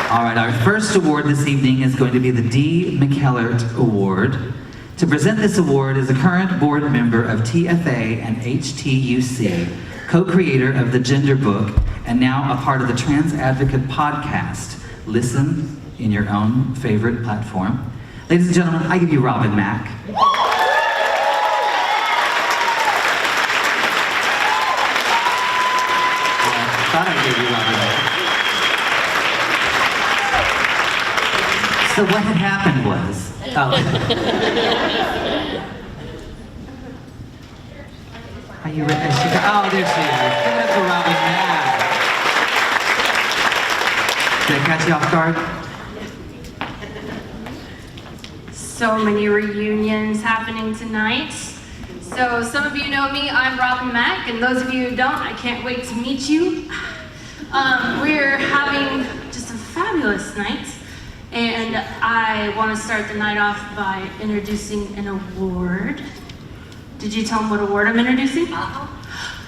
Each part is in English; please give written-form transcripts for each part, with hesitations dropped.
All right, our first award this evening is going to be the D. McKellert Award. To present this award is a current board member of TFA and HTUC, co-creator of the Gender Book, and now a part of the Trans Advocate podcast. Listen in your own favorite platform. Ladies and gentlemen, I give you Robin Mack. I thought I gave you Robin Mack. So what had happened was, are you ready? Oh, there she is. Give it up for Robin Mack. Did I catch you off guard? So many reunions happening tonight. So some of you know me, I'm Robin Mack, and those of you who don't, I can't wait to meet you. We're having just a fabulous night, and I want to start the night off by introducing an award. Did you tell them what award I'm introducing?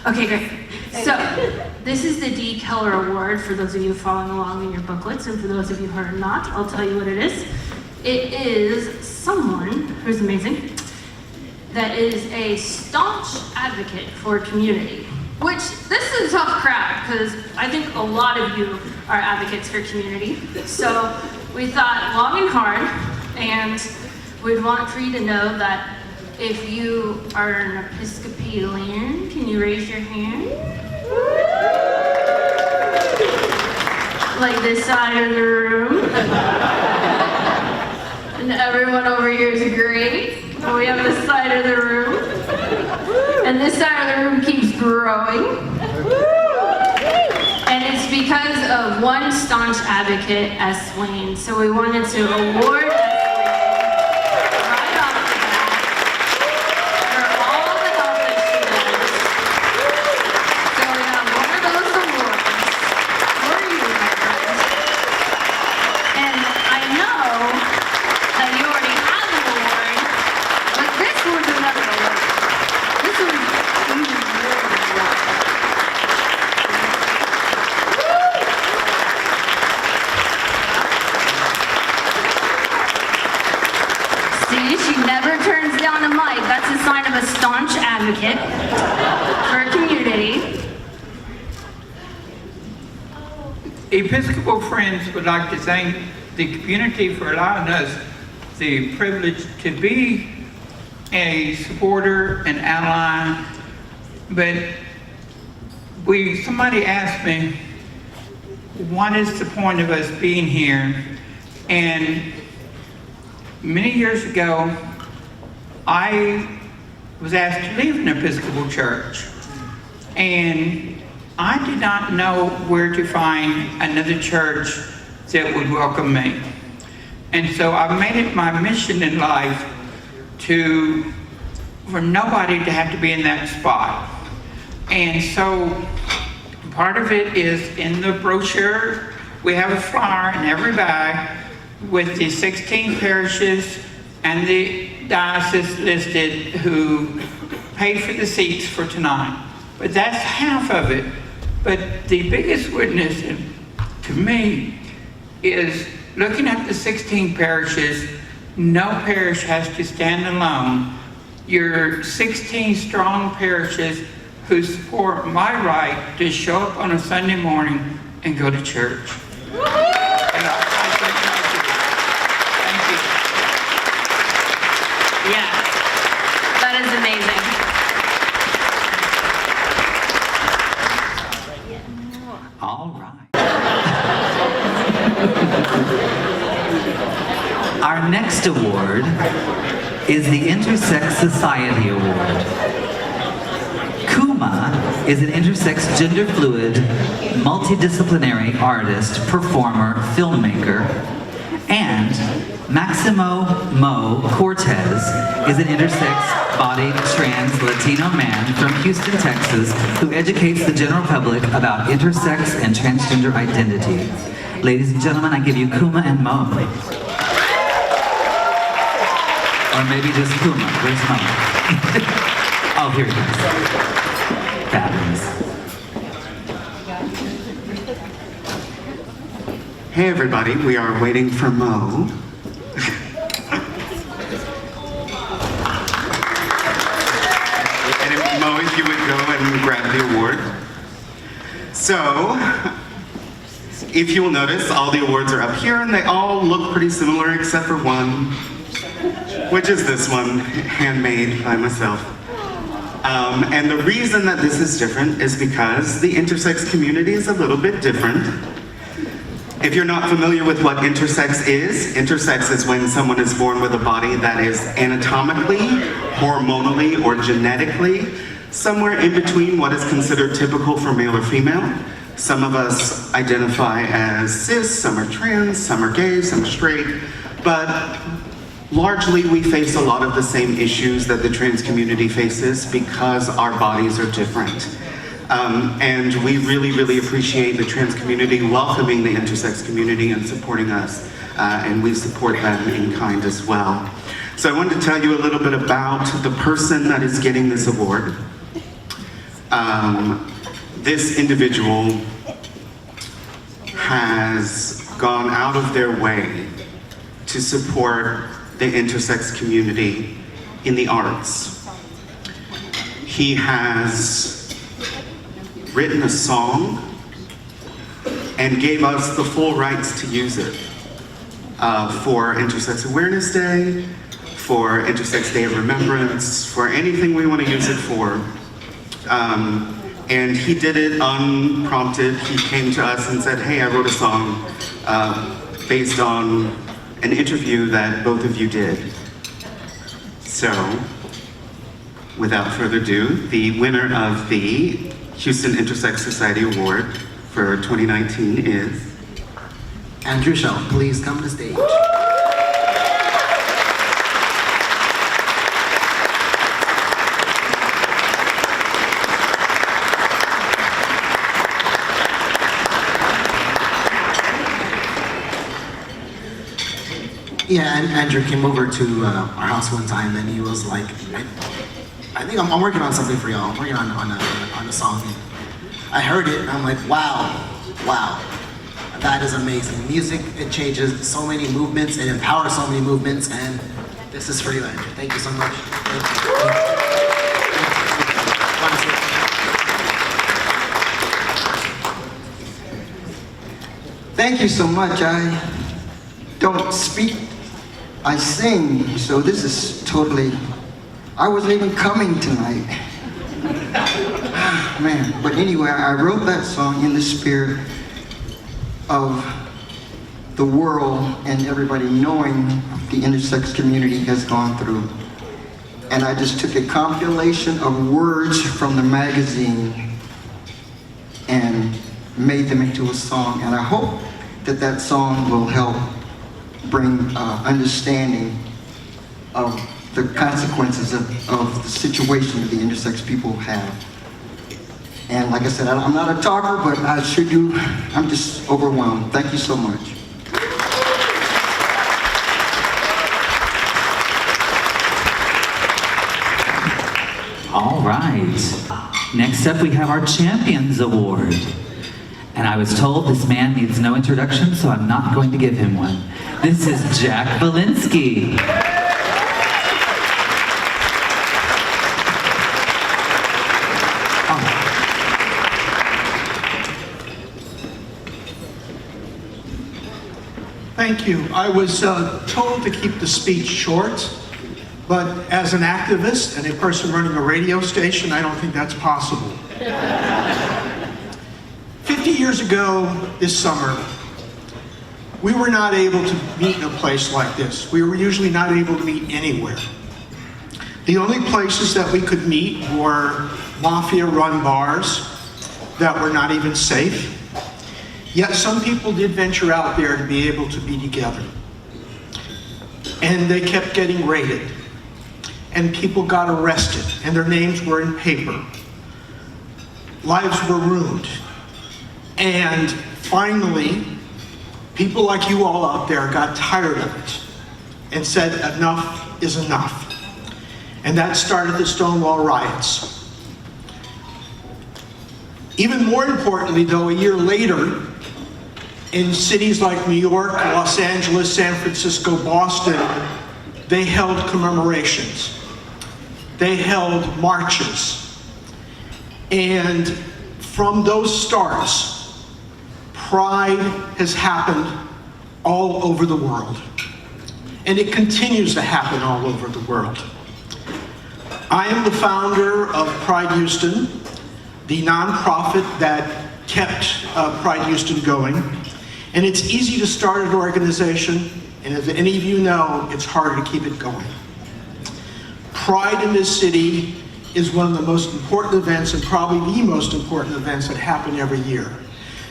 Okay, great. So, this is the D. Keller Award for those of you following along in your booklets, and for those of you who are not, I'll tell you what it is. It is someone who's amazing, that is a staunch advocate for community. Which, this is a tough crowd, because I think a lot of you are advocates for community. So, we thought long and hard, and we'd want for you to know that if you are an Episcopalian, can you raise your hand? Like this side of the room. And everyone over here is great. And we have this side of the room. And this side of the room keeps growing. And it's because of one staunch advocate, S. Wayne. So we wanted to award S. Wayne right off the bat for all the help that she does. So we have one of those awards for you, my friends. And I know that you already have an award, but this one's another award. This one's even more than an award. See, she never turns down a mic. That's a sign of a staunch advocate for a community. Episcopal friends would like to thank the community for allowing us the privilege to be a supporter and ally. But somebody asked me, what is the point of us being here? And many years ago, I was asked to leave an Episcopal church. And I did not know where to find another church that would welcome me. And so I made it my mission in life for nobody to have to be in that spot. And so part of it is in the brochure. We have a flyer in every bag with the 16 parishes and the diocese listed who paid for the seats for tonight. But that's half of it. But the biggest witness to me is looking at the 16 parishes. No parish has to stand alone. You're 16 strong parishes who support my right to show up on a Sunday morning and go to church. And I say thank you. Yes, that is amazing. All right. Our next award is the Intersex Society Award. Kuma is an intersex, gender fluid, multidisciplinary artist, performer, filmmaker, and Maximo Mo Cortez is an intersex-bodied trans Latino man from Houston, Texas, who educates the general public about intersex and transgender identity. Ladies and gentlemen, I give you Kuma and Mo. Or maybe just Kuma. Where's Mo? Oh, here he is. Fabulous. Hey everybody, we are waiting for Mo. And if, Mo, if you would go and grab the award. So, if you will notice, all the awards are up here and they all look pretty similar except for one, which is this one, handmade by myself. And the reason that this is different is because the intersex community is a little bit different. If you're not familiar with what intersex is when someone is born with a body that is anatomically, hormonally, or genetically somewhere in between what is considered typical for male or female. Some of us identify as cis, some are trans, some are gay, some are straight, but largely we face a lot of the same issues that the trans community faces because our bodies are different. And we really, really appreciate the trans community welcoming the intersex community and supporting us, and we support them in kind as well. So I wanted to tell you a little bit about the person that is getting this award. This individual has gone out of their way to support the intersex community in the arts. He has written a song and gave us the full rights to use it for Intersex Awareness Day, for Intersex Day of Remembrance, for anything we want to use it for. And he did it unprompted. He came to us and said, hey, I wrote a song based on an interview that both of you did. So, without further ado, the winner of the Houston Intersex Society Award for 2019 is Andrew Shell. Please come to stage. Yeah, and Andrew came over to our house one time and he was like, I think I'm working on something for y'all. I'm working on a song. I heard it and I'm like, wow, that is amazing. Music, it changes so many movements, it empowers so many movements, and this is for you, Andrew. Thank you so much. Thank you so much. I don't speak, I sing, so this is totally, I wasn't even coming tonight. Man, but anyway, I wrote that song in the spirit of the world and everybody knowing the intersex community has gone through. And I just took a compilation of words from the magazine and made them into a song. And I hope that that song will help bring understanding of the consequences of the situation that the intersex people have. And like I said, I'm not a talker, but I sure do, I'm just overwhelmed. Thank you so much. All right. Next up, we have our Champions Award. And I was told this man needs no introduction, so I'm not going to give him one. This is Jack Valinsky. Thank you. I was told to keep the speech short, but as an activist and a person running a radio station, I don't think that's possible. 50 years ago this summer, we were not able to meet in a place like this. We were usually not able to meet anywhere. The only places that we could meet were mafia-run bars that were not even safe. Yet some people did venture out there to be able to be together. And they kept getting raided. And people got arrested, and their names were in paper. Lives were ruined. And finally, people like you all out there got tired of it and said enough is enough. And that started the Stonewall riots. Even more importantly, though, a year later, In cities like New York, Los Angeles, San Francisco, Boston, they held commemorations. They held marches. And from those starts, Pride has happened all over the world. And it continues to happen all over the world. I am the founder of Pride Houston, the nonprofit that kept Pride Houston going. And it's easy to start an organization, and as any of you know, it's harder to keep it going. Pride in this city is one of the most important events, and probably the most important events that happen every year,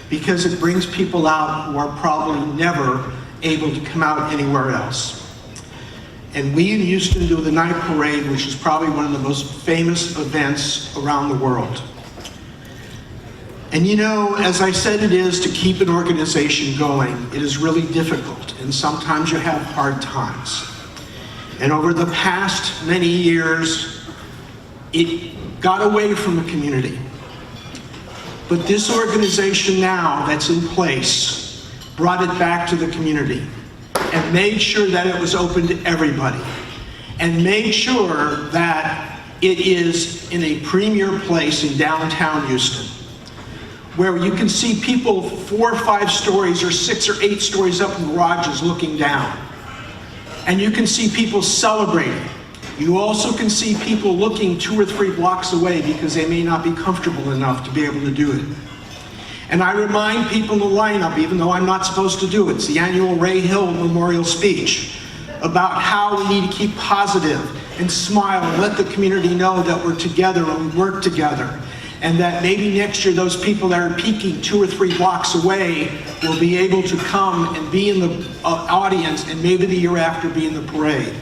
because it brings people out who are probably never able to come out anywhere else. And we in Houston do the night parade, which is probably one of the most famous events around the world. And you know, as I said, it is to keep an organization going. It is really difficult, and sometimes you have hard times. And over the past many years, it got away from the community. But this organization now that's in place brought it back to the community and made sure that it was open to everybody, and made sure that it is in a premier place in downtown Houston, where you can see people 4 or 5 stories or 6 or 8 stories up in garages looking down. And you can see people celebrating. You also can see people looking 2 or 3 blocks away because they may not be comfortable enough to be able to do it. And I remind people in the lineup, even though I'm not supposed to do it, it's the annual Ray Hill Memorial Speech, about how we need to keep positive and smile and let the community know that we're together and we work together. And that maybe next year those people that are peeking 2 or 3 blocks away will be able to come and be in the audience, and maybe the year after be in the parade.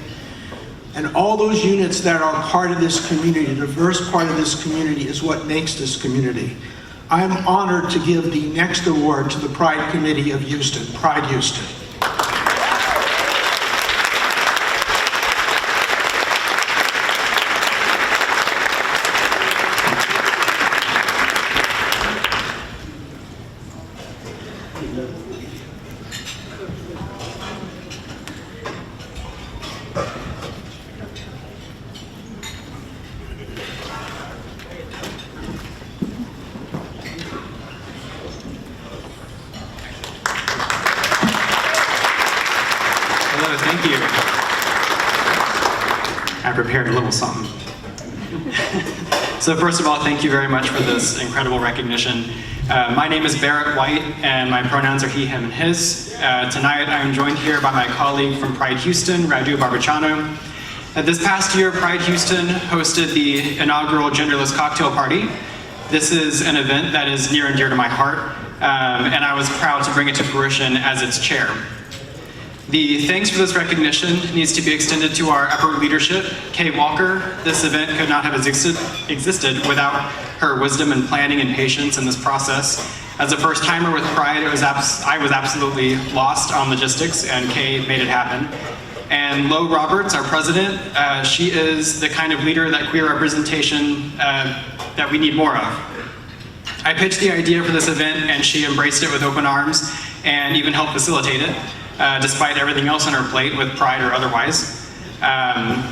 And all those units that are part of this community, the diverse part of this community, is what makes this community. I'm honored to give the next award to the Pride Committee of Houston, Pride Houston. Thank you. I prepared a little something. So first of all, thank you very much for this incredible recognition. My name is Barrett White, and my pronouns are he, him, and his. Tonight, I am joined here by my colleague from Pride Houston, Raju Barbachano. This past year, Pride Houston hosted the inaugural genderless cocktail party. This is an event that is near and dear to my heart, and I was proud to bring it to fruition as its chair. The thanks for this recognition needs to be extended to our upper leadership, Kay Walker. This event could not have existed without her wisdom and planning and patience in this process. As a first-timer with Pride, I was absolutely lost on logistics, and Kay made it happen. And Lo Roberts, our president, she is the kind of leader that queer representation that we need more of. I pitched the idea for this event, and she embraced it with open arms and even helped facilitate it. Despite everything else on her plate with Pride or otherwise.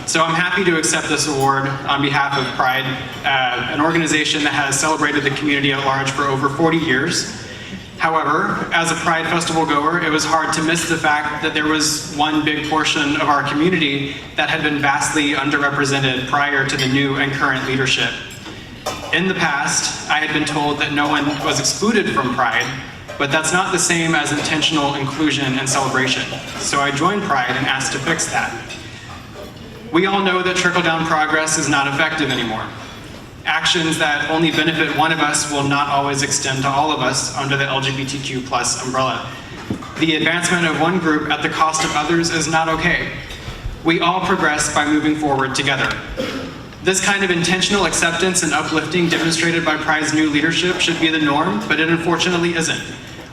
So I'm happy to accept this award on behalf of Pride, an organization that has celebrated the community at large for over 40 years. However, as a Pride Festival goer, it was hard to miss the fact that there was one big portion of our community that had been vastly underrepresented prior to the new and current leadership. In the past, I had been told that no one was excluded from Pride, but that's not the same as intentional inclusion and celebration. So I joined Pride and asked to fix that. We all know that trickle-down progress is not effective anymore. Actions that only benefit one of us will not always extend to all of us under the LGBTQ+ umbrella. The advancement of one group at the cost of others is not okay. We all progress by moving forward together. This kind of intentional acceptance and uplifting demonstrated by Pride's new leadership should be the norm, but it unfortunately isn't.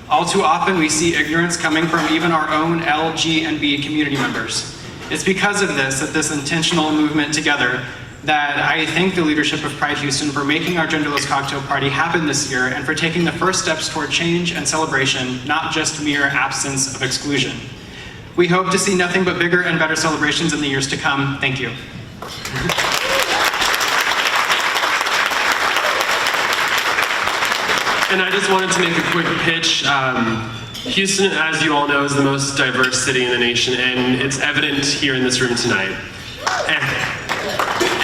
All too often we see ignorance coming from even our own L, G, and B community members. It's because of this that this intentional movement together that I thank the leadership of Pride Houston for making our genderless cocktail party happen this year and for taking the first steps toward change and celebration, not just mere absence of exclusion. We hope to see nothing but bigger and better celebrations in the years to come. Thank you. And I just wanted to make a quick pitch. Houston, as you all know, is the most diverse city in the nation, and it's evident here in this room tonight.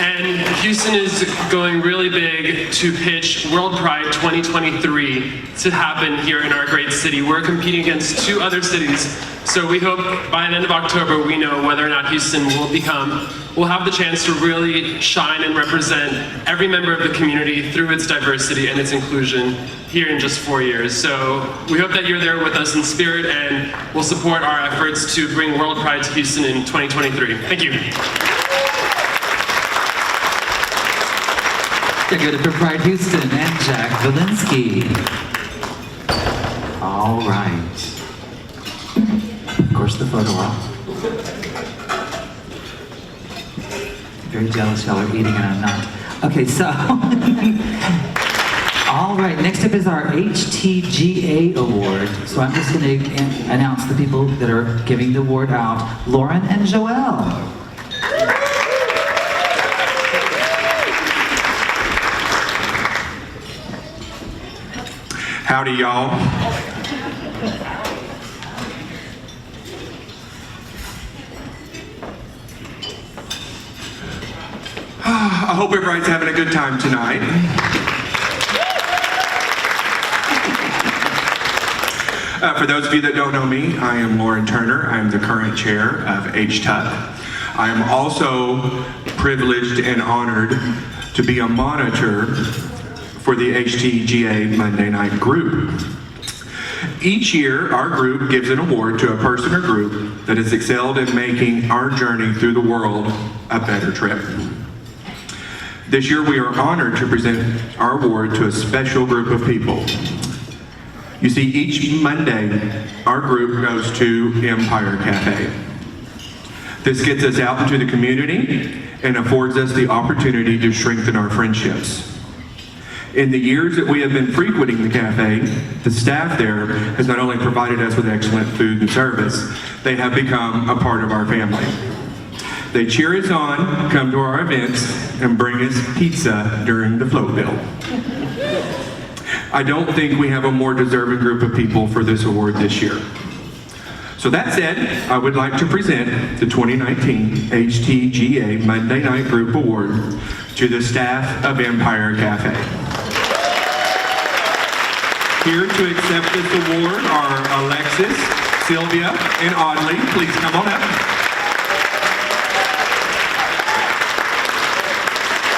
And Houston is going really big to pitch World Pride 2023 to happen here in our great city. We're competing against 2 other cities, so we hope by the end of October we know whether or not Houston will have the chance to really shine and represent every member of the community through its diversity and its inclusion here in just 4 years. So we hope that you're there with us in spirit and will support our efforts to bring World Pride to Houston in 2023. Thank you. Good for Pride Houston and Jack Valinsky. All right. Of course, the photo op. Very jealous y'all are eating and I'm not. Okay, so. All right, next up is our HTGA award. So I'm just going to announce the people that are giving the award out. Lauren and Joelle. Howdy, y'all. I hope everybody's having a good time tonight. For those of you that don't know me, I am Lauren Turner. I am the current chair of HTUC. I am also privileged and honored to be a monitor for the HTGA Monday Night Group. Each year, our group gives an award to a person or group that has excelled in making our journey through the world a better trip. This year, we are honored to present our award to a special group of people. You see, each Monday, our group goes to Empire Cafe. This gets us out into the community and affords us the opportunity to strengthen our friendships. In the years that we have been frequenting the cafe, the staff there has not only provided us with excellent food and service, they have become a part of our family. They cheer us on, come to our events, and bring us pizza during the float bill. I don't think we have a more deserving group of people for this award this year. So that said, I would like to present the 2019 HTGA Monday Night Group Award to the staff of Empire Cafe. Here to accept this award are Alexis, Sylvia, and Audley. Please come on up.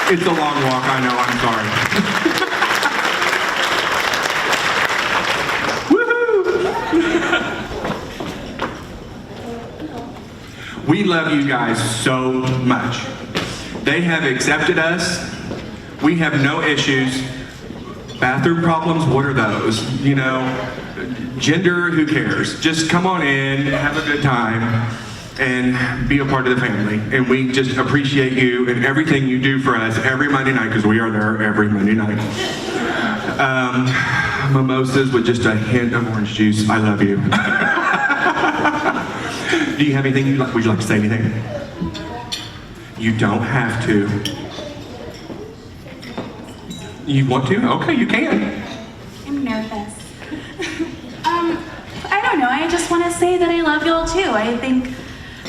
It's a long walk, I know, I'm sorry. Woohoo! We love you guys so much. They have accepted us. We have no issues. Bathroom problems, what are those? You know, gender, who cares? Just come on in, have a good time, and be a part of the family. And we just appreciate you and everything you do for us every Monday night, because we are there every Monday night. Mimosas with just a hint of orange juice. I love you. Do you have anything would you like to say anything? You don't have to. You want to? Okay, you can. I'm nervous. I don't know, I just want to say that I love y'all too. I think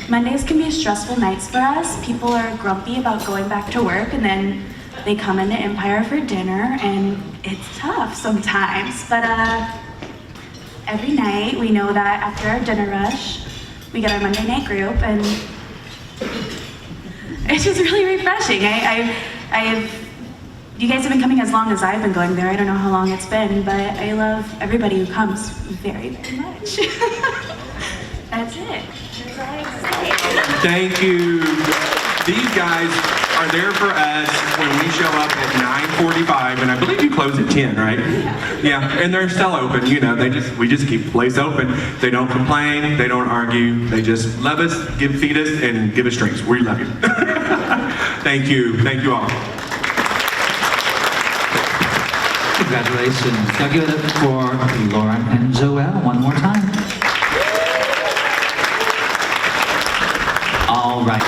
Mondays can be stressful nights for us. People are grumpy about going back to work and then they come into Empire for dinner and it's tough sometimes. But every night we know that after our dinner rush, we get our Monday night group and it's just really refreshing. You guys have been coming as long as I've been going there. I don't know how long it's been, but I love everybody who comes very, very much. That's it. That's all I have to say. Thank you. These guys are there for us when we show up at 9:45, and I believe you close at 10, right? Yeah, and they're still open. You know, we just keep the place open. They don't complain. They don't argue. They just love us, feed us, and give us drinks. We love you. Thank you all. Congratulations. Now give it up for Lauren and Joelle one more time. All right.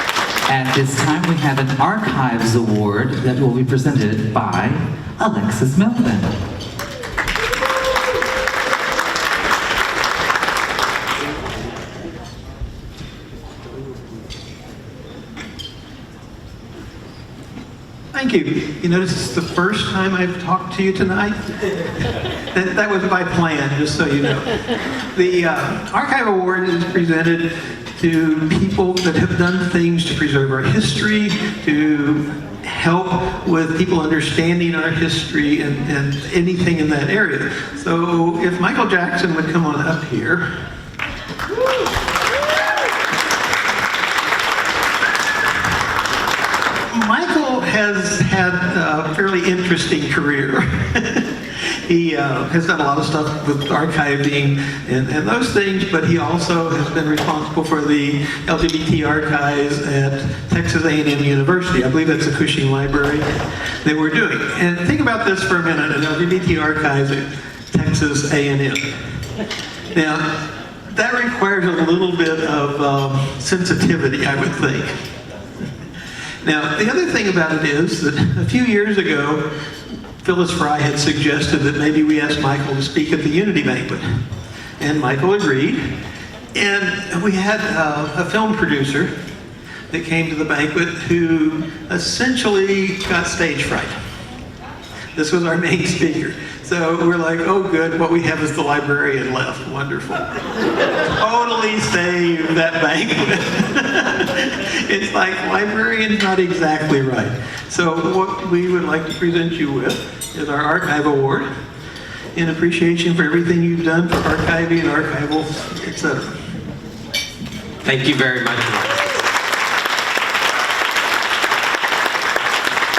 At this time, we have an Archives Award that will be presented by Alexis Melvin. Thank you. You notice it's the first time I've talked to you tonight? That was by plan, just so you know. The Archive Award is presented to people that have done things to preserve our history, to help with people understanding our history and anything in that area. So if Michael Jackson would come on up here. Michael has had a fairly interesting career. He has done a lot of stuff with archiving and those things, but he also has been responsible for the LGBT archives at Texas A&M University. I believe that's the Cushing Library that we're doing. And think about this for a minute, an LGBT archives at Texas A&M. Now, that requires a little bit of sensitivity, I would think. Now, the other thing about it is that a few years ago, Phyllis Fry had suggested that maybe we ask Michael to speak at the Unity Banquet. And Michael agreed. And we had a film producer that came to the banquet who essentially got stage fright. This was our main speaker. So we're like, oh good, what we have is the librarian left. Wonderful. Totally saved that banquet. It's like, librarian's not exactly right. So what we would like to present you with is our Archive Award in appreciation for everything you've done for archiving and archival, etc. Thank you very much, Alexis.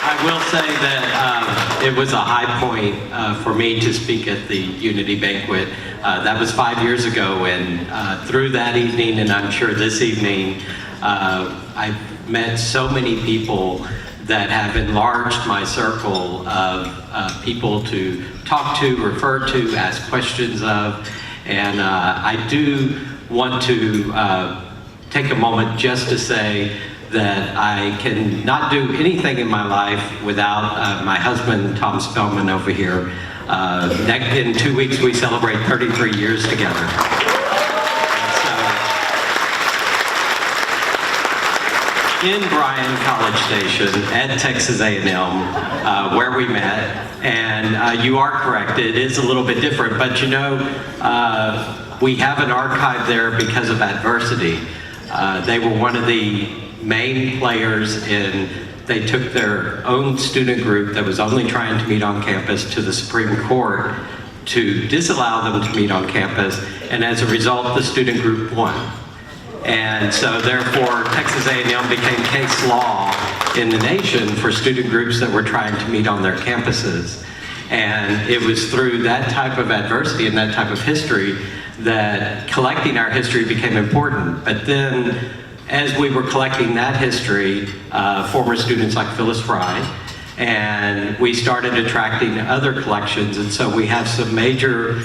I will say that it was a high point for me to speak at the Unity Banquet. That was 5 years ago, and through that evening, and I'm sure this evening, I've met so many people that have enlarged my circle of people to talk to, refer to, ask questions of, and I do want to take a moment just to say that I can not do anything in my life without my husband, Tom Spellman, over here. In 2 weeks, we celebrate 33 years together. In Bryan College Station at Texas A&M, where we met, and you are correct, it is a little bit different, but you know, we have an archive there because of adversity. They were one of the main players in, they took their own student group that was only trying to meet on campus to the Supreme Court to disallow them to meet on campus, and as a result, the student group won. And so therefore, Texas A&M became case law in the nation for student groups that were trying to meet on their campuses. And it was through that type of adversity and that type of history that collecting our history became important. But then, as we were collecting that history, former students like Phyllis Fry, and we started attracting other collections, and so we have some major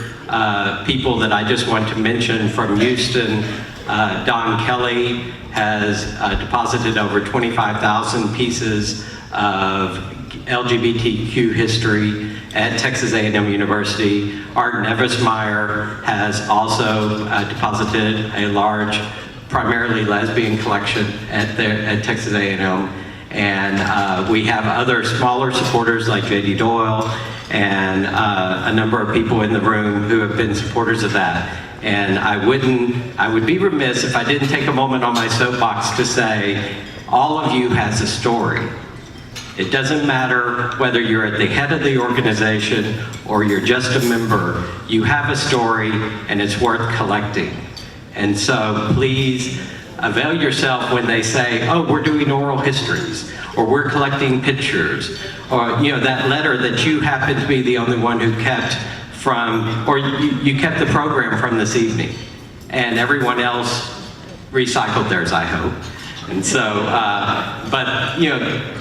people that I just want to mention from Houston. Don Kelly has deposited over 25,000 pieces of LGBTQ history at Texas A&M University. Art Nevismeyer has also deposited a large, primarily lesbian collection at Texas A&M. And we have other smaller supporters like J.D. Doyle and a number of people in the room who have been supporters of that. And I would be remiss if I didn't take a moment on my soapbox to say, all of you has a story. It doesn't matter whether you're at the head of the organization or you're just a member, you have a story and it's worth collecting. And so please avail yourself when they say, oh, we're doing oral histories, or we're collecting pictures, or you know, that letter that you happen to be the only one who kept from, or you kept the program from this evening, and everyone else recycled theirs, I hope. And so, but you know,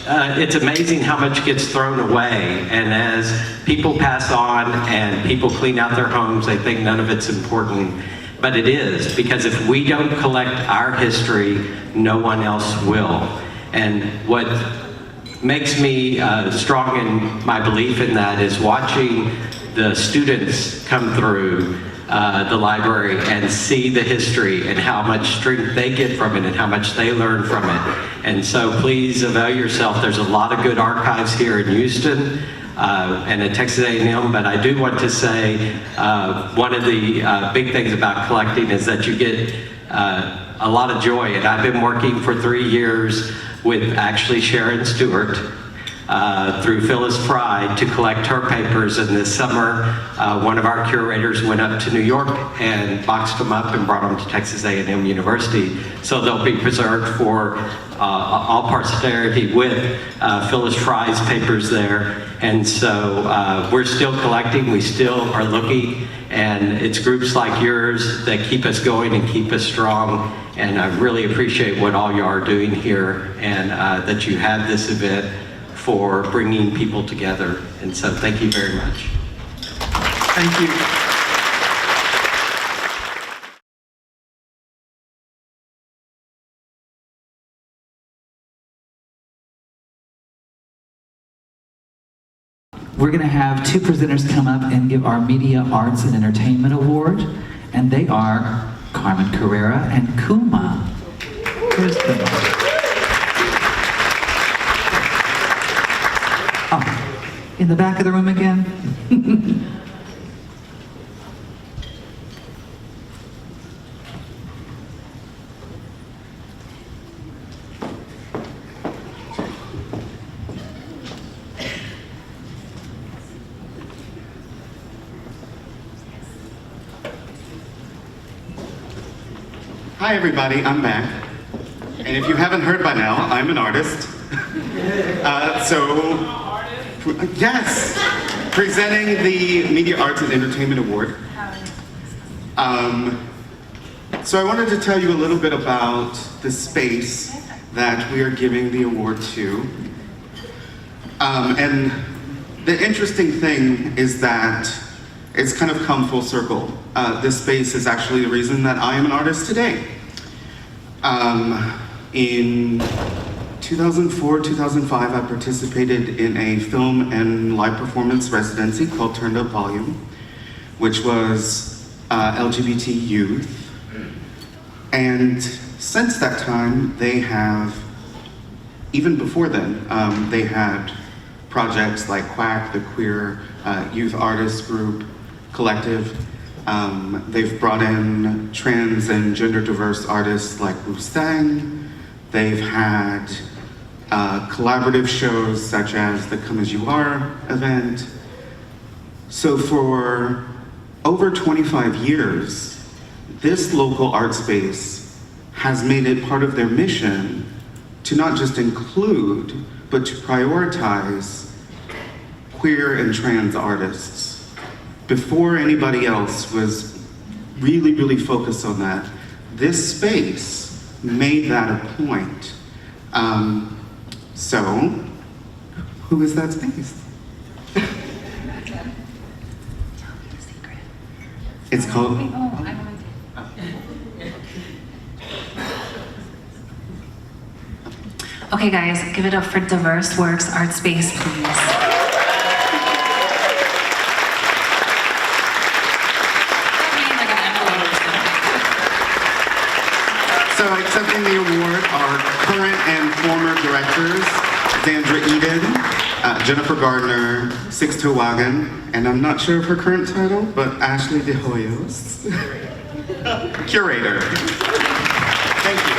it's amazing how much gets thrown away. And as people pass on and people clean out their homes, they think none of it's important. But it is, because if we don't collect our history, no one else will. And what makes me strong in my belief in that is watching the students come through the library and see the history and how much strength they get from it and how much they learn from it. And so please avail yourself. There's a lot of good archives here in Houston and at Texas A&M, but I do want to say one of the big things about collecting is that you get a lot of joy. And I've been working for 3 years with actually Sharon Stewart through Phyllis Fry to collect her papers, and this summer one of our curators went up to New York and boxed them up and brought them to Texas A&M University, so they'll be preserved for all posterity with Phyllis Fry's papers there. And so we're still collecting, we still are looking, and it's groups like yours that keep us going and keep us strong. And I really appreciate what all you are doing here, and that you have this event for bringing people together. And so thank you very much. Thank you. We're going to have 2 presenters come up and give our Media Arts and Entertainment Award, and they are Carmen Carrera and Kuma. Where's Kuma? Oh, in the back of the room again? Hi everybody, I'm back. And if you haven't heard by now, I'm an artist. Yes, presenting the Media Arts and Entertainment Award. So I wanted to tell you a little bit about the space that we are giving the award to. And the interesting thing is that it's kind of come full circle. This space is actually the reason that I am an artist today. In 2004, 2005, I participated in a film and live performance residency called Turned Up Volume, which was LGBT youth. And since that time, they have, even before then, they had projects like Quack, the Queer Youth Artist Group Collective. They've brought in trans and gender diverse artists like Mustang. They've had collaborative shows such as the Come As You Are event. So for over 25 years, this local art space has made it part of their mission to not just include, but to prioritize queer and trans artists. Before anybody else was really focused on that, this space made that a point. So, who is that space? It's called... Okay guys, give it up for Diverse Works Art Space, please. So accepting the award are current and former directors, Zandra Eden, Jennifer Gardner, Sixto Wagon, and I'm not sure of her current title, but Ashley De Hoyos, curator. Thank you.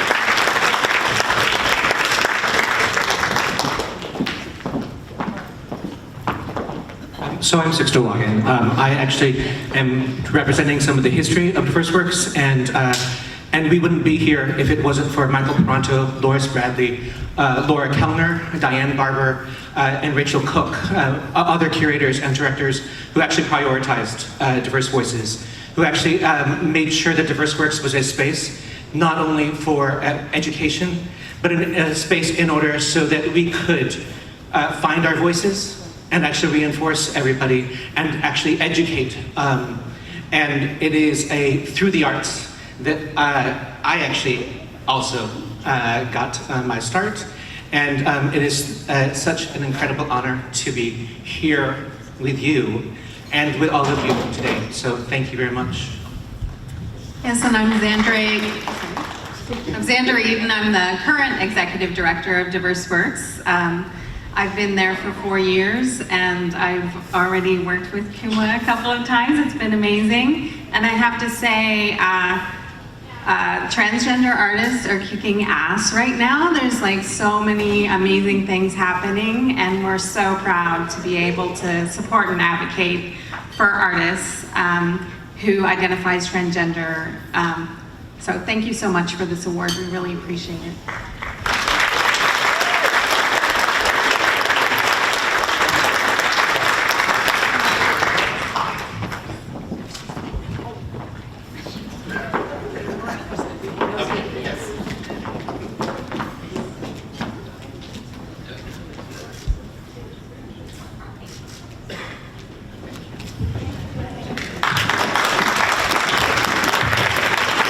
So I'm Sixto Wagon. I actually am representing some of the history of Diverse Works, and we wouldn't be here if it wasn't for Michael Pronto, Loris Bradley, Laura Kellner, Diane Barber, and Rachel Cook, other curators and directors who actually prioritized diverse voices, who actually made sure that Diverse Works was a space not only for education, but a space in order so that we could find our voices and actually reinforce everybody and actually educate. And it is through the arts that I actually also got my start. And it is such an incredible honor to be here with you and with all of you today. So thank you very much. Yes, and I'm Xandra Eden. I'm the current executive director of Diverse Works. I've been there for 4 years, and I've already worked with Kuma a couple of times. It's been amazing. And I have to say, transgender artists are kicking ass right now. There's like so many amazing things happening, and we're so proud to be able to support and advocate for artists who identify as transgender. So thank you so much for this award. We really appreciate it.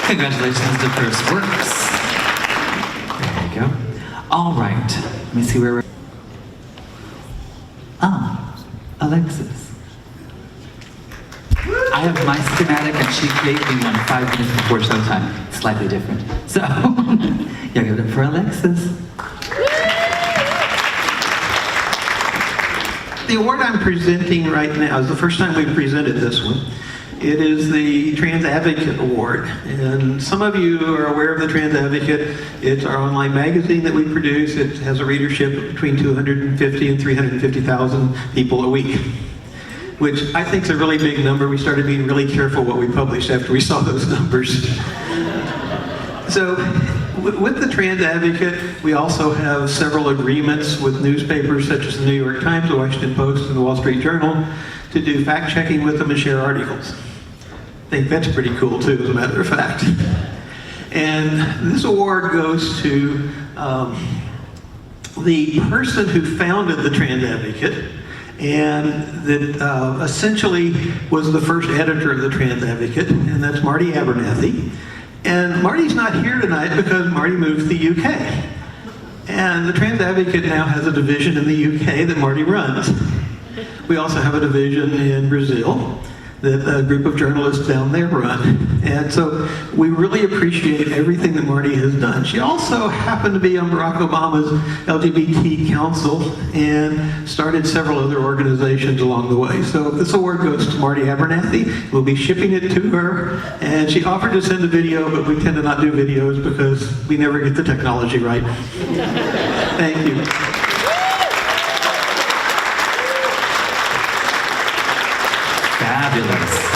Congratulations to First Works. There you go. All right. Let me see where we're... Alexis. I have my schematic and she gave me one 5 minutes before showtime. Slightly different. So, yeah, give it up for Alexis. The award I'm presenting right now is the first time we've presented this one. It is the Trans Advocate Award, and some of you are aware of the Trans Advocate. It's our online magazine that we produce. It has a readership of between 250 and 350,000 people a week, which I think is a really big number. We started being really careful what we published after we saw those numbers. So with the Trans Advocate, we also have several agreements with newspapers such as the New York Times, the Washington Post, and the Wall Street Journal to do fact-checking with them and share articles. I think that's pretty cool too, as a matter of fact. And this award goes to the person who founded the Trans Advocate and that essentially was the first editor of the Trans Advocate, and that's Marty Abernathy. And Marty's not here tonight because Marty moved to the UK. And the Trans Advocate now has a division in the UK that Marty runs. We also have a division in Brazil that a group of journalists down there run. And so we really appreciate everything that Marty has done. She also happened to be on Barack Obama's LGBT Council and started several other organizations along the way. So this award goes to Marty Abernathy. We'll be shipping it to her. And she offered to send a video, but we tend to not do videos because we never get the technology right. Thank you. Fabulous.